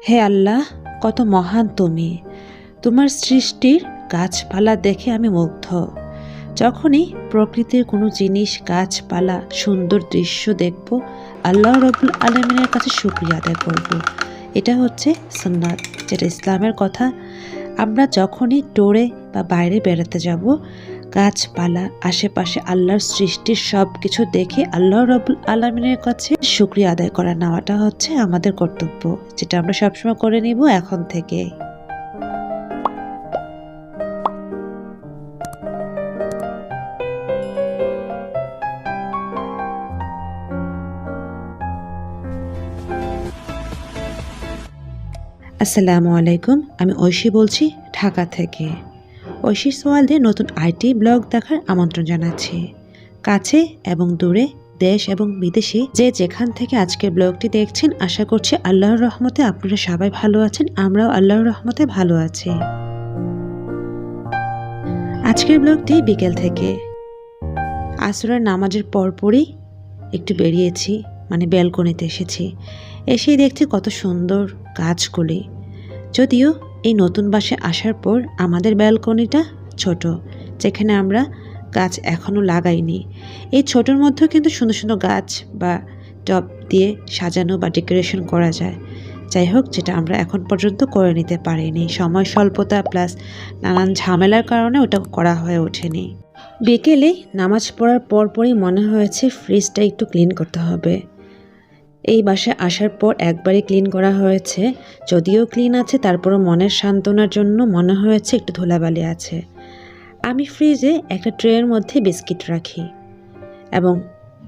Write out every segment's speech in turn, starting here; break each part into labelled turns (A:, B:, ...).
A: হে আল্লাহ, কত মহান তুমি। তোমার সৃষ্টির গাছপালা দেখে আমি মুগ্ধ। যখনই প্রকৃতির কোনো জিনিস, গাছপালা, সুন্দর দৃশ্য দেখব, আল্লাহ রব্বুল আলামিনের কাছে শুকরিয়া আদায় করব। এটা হচ্ছে সুন্নাত, যেটা ইসলামের কথা। আমরা যখনই টোরে বা বাইরে বেড়াতে যাব, গাছপালা, আশেপাশে আল্লাহর সৃষ্টির সব কিছু দেখে আল্লাহ রব্বুল আলামিনের কাছে শুকরিয়া আদায় করা নেওয়াটা হচ্ছে আমাদের কর্তব্য, যেটা আমরা সবসময় করে নিব এখন থেকে। আসসালামুআলাইকুম, আমি ঐশী বলছি ঢাকা থেকে। ঐশীর সোয়ালদের নতুন আইটি ব্লগ দেখার আমন্ত্রণ জানাচ্ছি। কাছে এবং দূরে, দেশ এবং বিদেশে যে যেখান থেকে আজকের ব্লগটি দেখছেন, আশা করছি আল্লাহর রহমতে আপনারা সবাই ভালো আছেন। আমরাও আল্লাহর রহমতে ভালো আছি। আজকের ব্লগটি বিকেল থেকে আসরের নামাজের পরপরই একটু বেরিয়েছি, মানে ব্যালকনিতে এসেছি। এসেই দেখছি কত সুন্দর গাছগুলি। যদিও এই নতুন বাসায় আসার পর আমাদের ব্যালকনিটা ছোট, যেখানে আমরা গাছ এখনও লাগাইনি। এই ছোটোর মধ্যেও কিন্তু সুন্দর সুন্দর গাছ বা টব দিয়ে সাজানো বা ডেকোরেশন করা যায়। যাই হোক, যেটা আমরা এখন পর্যন্ত করে নিতে পারিনি, সময় স্বল্পতা প্লাস নানান ঝামেলার কারণে ওটা করা হয়ে ওঠেনি। বিকেলে নামাজ পড়ার পরপরই মনে হয়েছে ফ্রিজটা একটু ক্লিন করতে হবে। এই বাসায় আসার পর একবারই ক্লিন করা হয়েছে, যদিও ক্লিন আছে, তারপরও মনের সান্ত্বনার জন্য মনে হয়েছে একটু ধুলাবালি আছে। আমি ফ্রিজে একটা ট্রের মধ্যে বিস্কিট রাখি এবং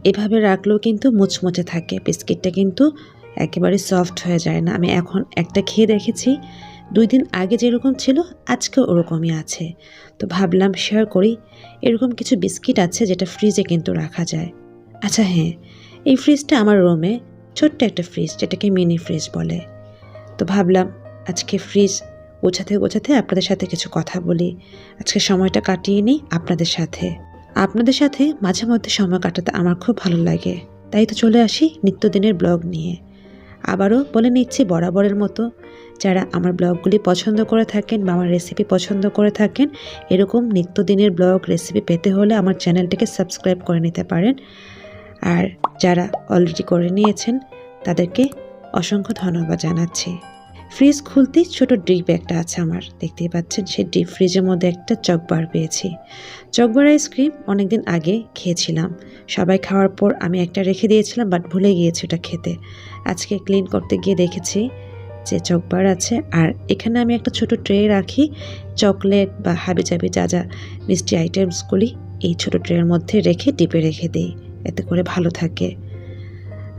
A: এভাবে রাখলেও কিন্তু মুচমুচে থাকে। বিস্কিটটা কিন্তু একেবারে সফট হয়ে যায় না। আমি এখন একটা খেয়ে দেখেছি, 2 দিন আগে যেরকম ছিল আজকে ওরকমই আছে। তো ভাবলাম শেয়ার করি। এরকম কিছু বিস্কিট আছে যেটা ফ্রিজে কিন্তু রাখা যায়। আচ্ছা হ্যাঁ, এই ফ্রিজটা আমার রুমে, ছোট্ট একটা ফ্রিজ, যেটাকে মিনি ফ্রিজ বলে। তো ভাবলাম আজকে ফ্রিজ গোছাতে গোছাতে আপনাদের সাথে কিছু কথা বলি। আজকে সময়টা কাটিয়ে নিই আপনাদের সাথে মাঝে মধ্যে সময় কাটাতে আমার খুব ভালো লাগে। তাই তো চলে আসি নিত্যদিনের ব্লগ নিয়ে। আবারও বলে নিচ্ছি বরাবরের মতো, যারা আমার ব্লগগুলি পছন্দ করে থাকেন বা আমার রেসিপি পছন্দ করে থাকেন, এরকম নিত্যদিনের ব্লগ রেসিপি পেতে হলে আমার চ্যানেলটিকে সাবস্ক্রাইব করে নিতে পারেন। আর যারা অলরেডি করে নিয়েছেন তাদেরকে অসংখ্য ধন্যবাদ জানাচ্ছি। ফ্রিজ খুলতেই ছোট ডিপ একটা আছে আমার, দেখতেই পাচ্ছেন। সেই ডিপ ফ্রিজের মধ্যে একটা চকবার পেয়েছি। চকবার আইসক্রিম অনেকদিন আগে খেয়েছিলাম, সবাই খাওয়ার পর আমি একটা রেখে দিয়েছিলাম, বাট ভুলে গিয়েছি ওটা খেতে। আজকে ক্লিন করতে গিয়ে দেখেছি যে চকবার আছে। আর এখানে আমি একটা ছোট ট্রে রাখি, চকলেট বা হাবিজাবি যা যা মিষ্টি আইটেমসগুলি এই ছোট ট্রের মধ্যে রেখে ডিপে রেখে দিই, এতে করে ভালো থাকে।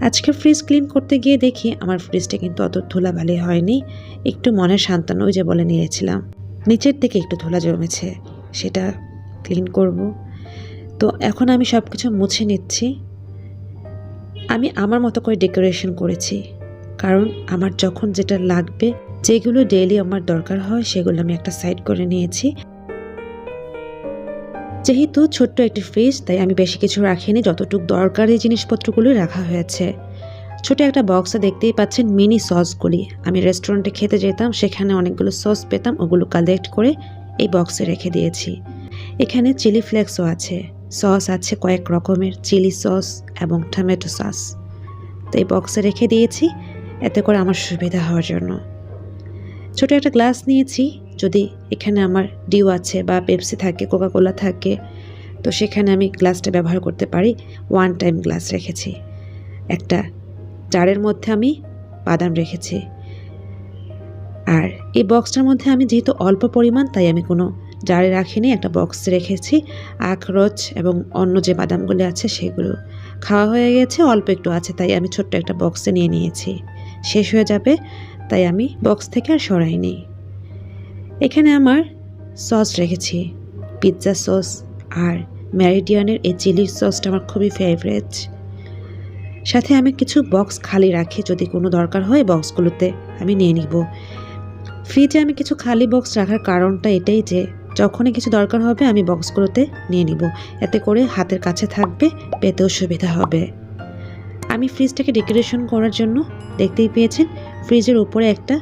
A: আজকে ফ্রিজ ক্লিন করতে গিয়ে দেখি আমার ফ্রিজটা কিন্তু অত ধুলাবালি হয়নি, একটু মনের সান্ত্বনা, ওই যে বলে নিয়েছিলাম নিচের থেকে একটু ধুলা জমেছে, সেটা ক্লিন করব। তো এখন আমি সব কিছু মুছে নিচ্ছি। আমি আমার মতো করে ডেকোরেশন করেছি, কারণ আমার যখন যেটা লাগবে, যেগুলো ডেইলি আমার দরকার হয়, সেগুলো আমি একটা সাইড করে নিয়েছি। যেহেতু ছোট্ট একটি ফ্রিজ, তাই আমি বেশি কিছু রাখিনি, যতটুকু দরকারি জিনিসপত্রগুলি রাখা হয়েছে। ছোট একটা বক্সে দেখতেই পাচ্ছেন মিনি সসগুলি। আমি রেস্টুরেন্টে খেতে যেতাম, সেখানে অনেকগুলো সস পেতাম, ওগুলো কালেক্ট করে এই বক্সে রেখে দিয়েছি। এখানে চিলি ফ্লেক্সও আছে, সস আছে কয়েক রকমের, চিলি সস এবং টমেটো সস। তো এই বক্সে রেখে দিয়েছি, এতে করে আমার সুবিধা হওয়ার জন্য। ছোট একটা গ্লাস নিয়েছি, যদি এখানে আমার ডিউ আছে বা পেপসি থাকে, কোকাকোলা থাকে, তো সেখানে আমি গ্লাসটা ব্যবহার করতে পারি। 1 টাইম গ্লাস রেখেছি। একটা জারের মধ্যে আমি বাদাম রেখেছি। আর এই বক্সটার মধ্যে আমি যেহেতু অল্প পরিমাণ, তাই আমি কোনো জারে রাখিনি, একটা বক্সে রেখেছি। আখরোচ এবং অন্য যে বাদামগুলো আছে সেগুলো খাওয়া হয়ে গেছে, অল্প একটু আছে, তাই আমি ছোট্ট একটা বক্সে নিয়ে নিয়েছি। শেষ হয়ে যাবে, তাই আমি বক্স থেকে আর সরাইনি। এখানে আমার সস রেখেছি, পিৎজা সস আর ম্যারিডিয়ানের এই চিলি সসটা আমার খুবই ফেভারিট। সাথে আমি কিছু বক্স খালি রাখি, যদি কোনো দরকার হয় বক্সগুলোতে আমি নিয়ে নিব। ফ্রিজে আমি কিছু খালি বক্স রাখার কারণটা এটাই যে যখনই কিছু দরকার হবে আমি বক্সগুলোতে নিয়ে নিব, এতে করে হাতের কাছে থাকবে, পেতেও সুবিধা হবে। আমি ফ্রিজটাকে ডেকোরেশন করার জন্য দেখতেই পেয়েছেন ফ্রিজের উপরে একটা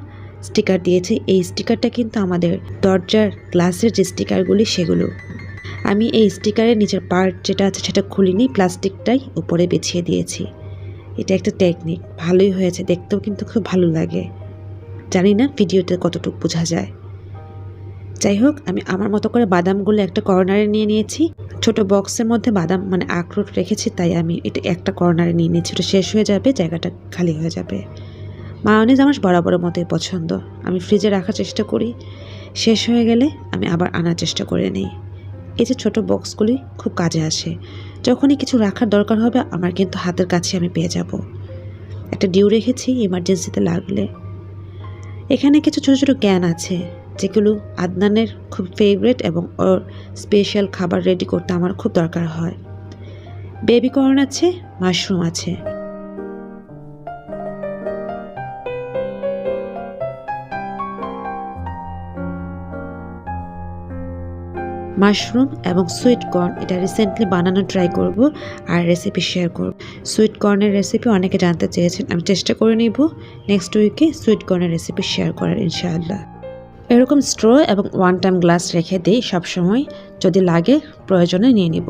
A: স্টিকার দিয়েছে। এই স্টিকারটা কিন্তু আমাদের দরজার গ্লাসের যে স্টিকারগুলি সেগুলো। আমি এই স্টিকারের নিচের পার্ট যেটা আছে সেটা খুলিনি, প্লাস্টিকটাই উপরে বিছিয়ে দিয়েছি। এটা একটা টেকনিক, ভালোই হয়েছে, দেখতেও কিন্তু খুব ভালো লাগে। জানি না ভিডিওতে কতটুকু বোঝা যায়। যাই হোক, আমি আমার মতো করে বাদামগুলো একটা কর্নারে নিয়ে নিয়েছি। ছোট বক্সের মধ্যে বাদাম মানে আখরোট রেখেছি, তাই আমি এটা একটা কর্নারে নিয়ে নিয়েছি। ওটা শেষ হয়ে যাবে, জায়গাটা খালি হয়ে যাবে। মায়োনিজ আমার বরাবরের মতোই পছন্দ, আমি ফ্রিজে রাখার চেষ্টা করি, শেষ হয়ে গেলে আমি আবার আনার চেষ্টা করে নিই। এই যে ছোটো বক্সগুলি খুব কাজে আসে, যখনই কিছু রাখার দরকার হবে আমার কিন্তু হাতের কাছে আমি পেয়ে যাব। একটা ডিউ রেখেছি ইমার্জেন্সিতে লাগলে। এখানে কিছু ছোটো ছোটো ক্যান আছে যেগুলো আদনানের খুব ফেভারিট এবং ওর স্পেশাল খাবার রেডি করতে আমার খুব দরকার হয়। বেবি কর্ন আছে, মাশরুম আছে। মাশরুম এবং সুইট কর্ন এটা রিসেন্টলি বানানো ট্রাই করব আর রেসিপি শেয়ার করব। সুইট কর্নের রেসিপি অনেকে জানতে চেয়েছেন, আমি চেষ্টা করে নিব নেক্সট উইকে সুইট কর্নের রেসিপি শেয়ার করার ইনশাআল্লাহ। এরকম স্ট্র এবং ওয়ান টাইম গ্লাস রেখে দিই সবসময়, যদি লাগে প্রয়োজনে নিয়ে নিব।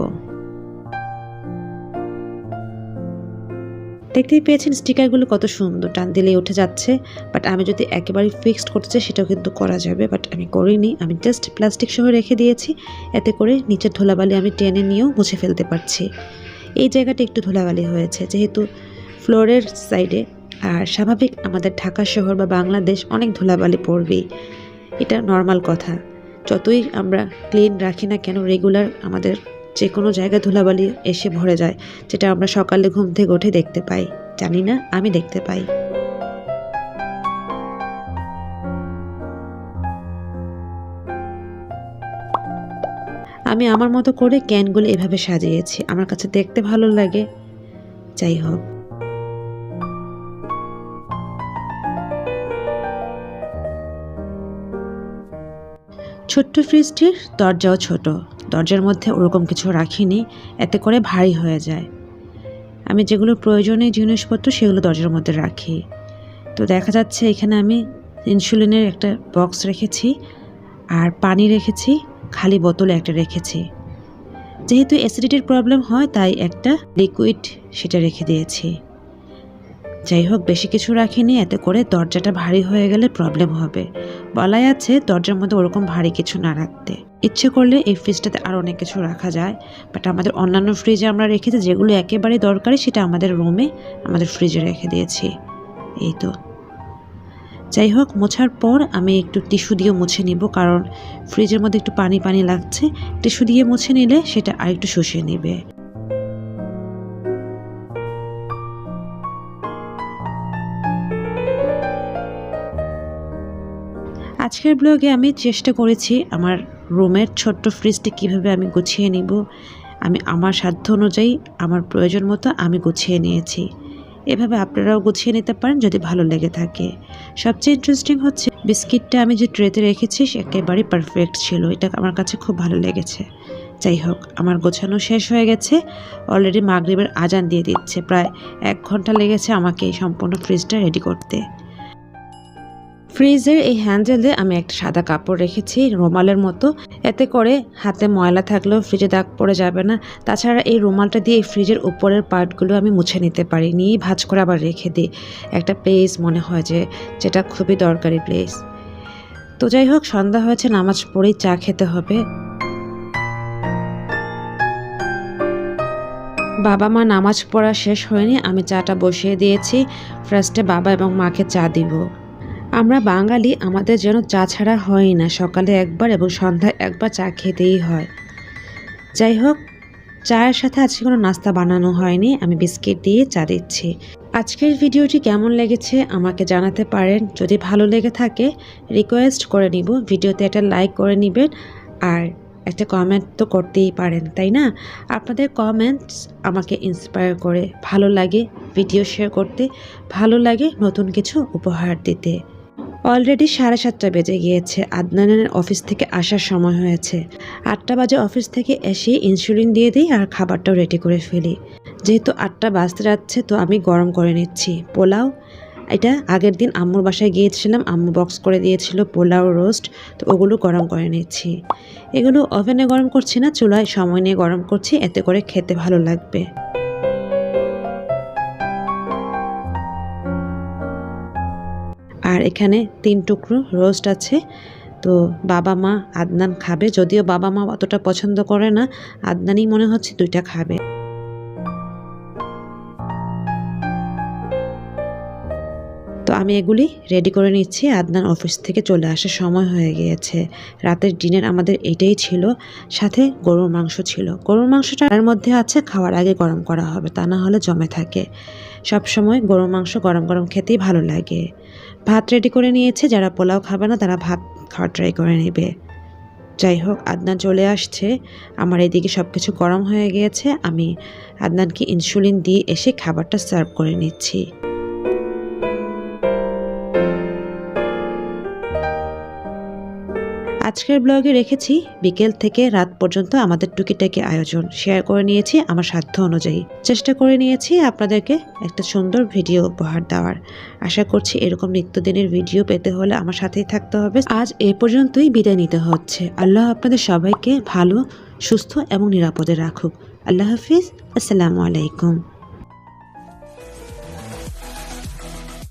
A: দেখতেই পেয়েছেন স্টিকারগুলো কত সুন্দর, টান দিলেই উঠে যাচ্ছে। বাট আমি যদি একেবারে ফিক্সড করতে চাই সেটাও কিন্তু করা যাবে, বাট আমি করিনি। আমি জাস্ট প্লাস্টিক সহ রেখে দিয়েছি, এতে করে নিচের ধুলাবালি আমি টেনে নিয়েও মুছে ফেলতে পারছি। এই জায়গাটা একটু ধুলাবালি হয়েছে যেহেতু ফ্লোরের সাইডে, আর স্বাভাবিক আমাদের ঢাকা শহর বা বাংলাদেশ অনেক ধুলাবালি পড়বেই, এটা নর্মাল কথা। যতই আমরা ক্লিন রাখি না কেন, রেগুলার আমাদের যে কোনো জায়গায় ধুলাবালি এসে ভরে যায়, যেটা আমরা সকালে ঘুম থেকে উঠে দেখতে পাই। জানি না, আমি দেখতে পাই। আমি আমার মতো করে ক্যানগুলো এভাবে সাজিয়েছি, আমার কাছে দেখতে ভালো লাগে। যাই হোক, ছোট্ট ফ্রিজটির দরজাও ছোট, দরজার মধ্যে ওরকম কিছু রাখিনি, এতে করে ভারী হয়ে যায়। আমি যেগুলো প্রয়োজনীয় জিনিসপত্র সেগুলো দরজার মধ্যে রাখি। তো দেখা যাচ্ছে এখানে আমি ইনসুলিনের একটা বক্স রেখেছি আর পানি রেখেছি, খালি বোতলে একটা রেখেছি। যেহেতু অ্যাসিডিটির প্রবলেম হয় তাই একটা লিকুইড সেটা রেখে দিয়েছি। যাই হোক, বেশি কিছু রাখিনি, এতে করে দরজাটা ভারী হয়ে গেলে প্রবলেম হবে। বলাই আছে দরজার মধ্যে ওরকম ভারী কিছু না রাখতে। ইচ্ছে করলে এই ফ্রিজটাতে আরও অনেক কিছু রাখা যায়, বাট আমাদের অন্যান্য ফ্রিজে আমরা রেখেছি যেগুলো একেবারেই দরকারি সেটা আমাদের রুমে আমাদের ফ্রিজে রেখে দিয়েছি। এই তো। যাই হোক, মোছার পর আমি একটু টিস্যু দিয়ে মুছে নিব, কারণ ফ্রিজের মধ্যে একটু পানি পানি লাগছে। টিস্যু দিয়ে মুছে নিলে সেটা আরেকটু শুষিয়ে নেবে। আজকের ব্লগে আমি চেষ্টা করেছি আমার রুমের ছোট্ট ফ্রিজটি কিভাবে আমি গুছিয়ে নিব। আমি আমার সাধ্য অনুযায়ী আমার প্রয়োজন মতো আমি গুছিয়ে নিয়েছি। এভাবে আপনারাও গুছিয়ে নিতে পারেন যদি ভালো লেগে থাকে। সবচেয়ে ইন্টারেস্টিং হচ্ছে বিস্কিটটা আমি যে ট্রেতে রেখেছি সে একেবারে পারফেক্ট ছিল, এটা আমার কাছে খুব ভালো লেগেছে। যাই হোক, আমার গোছানো শেষ হয়ে গেছে। অলরেডি মাগরিবের আজান দিয়ে দিচ্ছে, প্রায় 1 ঘন্টা লেগেছে আমাকে এই সম্পূর্ণ ফ্রিজটা রেডি করতে। ফ্রিজের এই হ্যান্ডেলে আমি একটা সাদা কাপড় রেখেছি রুমালের মতো, এতে করে হাতে ময়লা থাকলেও ফ্রিজে দাগ পড়ে যাবে না। তাছাড়া এই রুমালটা দিয়ে এই ফ্রিজের উপরের পার্টগুলো আমি মুছে নিতে পারি, নিয়ে ভাঁজ করে আবার রেখে দিই। একটা প্লেস মনে হয় যেটা খুবই দরকারি প্লেস। তো যাই হোক, সন্ধ্যা হয়েছে, নামাজ পড়েই চা খেতে হবে। বাবা মা নামাজ পড়া শেষ হয়নি, আমি চাটা বসিয়ে দিয়েছি। ফার্স্টে বাবা এবং মাকে চা দিব। আমরা বাঙালি, আমাদের যেন চা ছাড়া হয় না, সকালে একবার এবং সন্ধ্যায় একবার চা খেতেই হয়। যাই হোক, চায়ের সাথে আজকে কোনো নাস্তা বানানো হয়নি, আমি বিস্কিট দিয়ে চা দিচ্ছি। আজকের ভিডিওটি কেমন লেগেছে আমাকে জানাতে পারেন। যদি ভালো লেগে থাকে রিকোয়েস্ট করে নিব ভিডিওতে একটা লাইক করে নেবেন, আর একটা কমেন্ট তো করতেই পারেন, তাই না? আপনাদের কমেন্টস আমাকে ইন্সপায়ার করে, ভালো লাগে ভিডিও শেয়ার করতে, ভালো লাগে নতুন কিছু উপহার দিতে। অলরেডি 7:30 বেজে গিয়েছে, আদনানের অফিস থেকে আসার সময় হয়েছে। 8টা বাজে অফিস থেকে এসে ইনসুলিন দিয়ে দিই আর খাবারটাও রেডি করে ফেলি। যেহেতু 8টা বাজতে যাচ্ছে তো আমি গরম করে নিচ্ছি পোলাও এটা আগের দিন আম্মুর বাসায় গিয়েছিলাম, আম্মু বক্স করে দিয়েছিল পোলাও রোস্ট, তো ওগুলো গরম করে নিচ্ছি। এগুলো ওভেনে গরম করছি না, চুলায় সময় নিয়ে গরম করছি, এতে করে খেতে ভালো লাগবে। আর এখানে 3 টুকরো রোস্ট আছে। তো বাবা মা আদনান খাবে, যদিও বাবা মা অতটা পছন্দ করে না, আদনানই মনে হচ্ছে 2টা খাবে। তো আমি এগুলি রেডি করে নিচ্ছি, আদনান অফিস থেকে চলে আসার সময় হয়ে গিয়েছে। রাতের ডিনার আমাদের এটাই ছিল, সাথে গরুর মাংস ছিল। গরুর মাংসটার মধ্যে আছে খাওয়ার আগে গরম করা হবে, তা না হলে জমে থাকে। সব সময় গরুর মাংস গরম গরম খেতেই ভালো লাগে। ভাত রেডি করে নিয়েছে, যারা পোলাও খাবে না তারা ভাত খাওয়া ট্রাই করে নেবে। যাই হোক, আদনান চলে আসছে, আমার এদিকে সব কিছু গরম হয়ে গিয়েছে। আমি আদনানকে ইনসুলিন দিয়ে এসে খাবারটা সার্ভ করে নিচ্ছি। আজকের ব্লগে রেখেছি বিকেল থেকে রাত পর্যন্ত আমাদের টুকিটাকি আয়োজন শেয়ার করে নিয়েছি আমার সাধ্য অনুযায়ী। চেষ্টা করে নিয়েছি আপনাদেরকে একটা সুন্দর ভিডিও উপহার দেওয়ার। আশা করছি এরকম নিত্যদিনের ভিডিও পেতে হলে আমার সাথেই থাকতে হবে। আজ এ পর্যন্তই বিদায় নিতে হচ্ছে। আল্লাহ আপনাদের সবাইকে ভালো, সুস্থ এবং নিরাপদে রাখুক। আল্লাহ হাফিজ। আসসালামু আলাইকুম।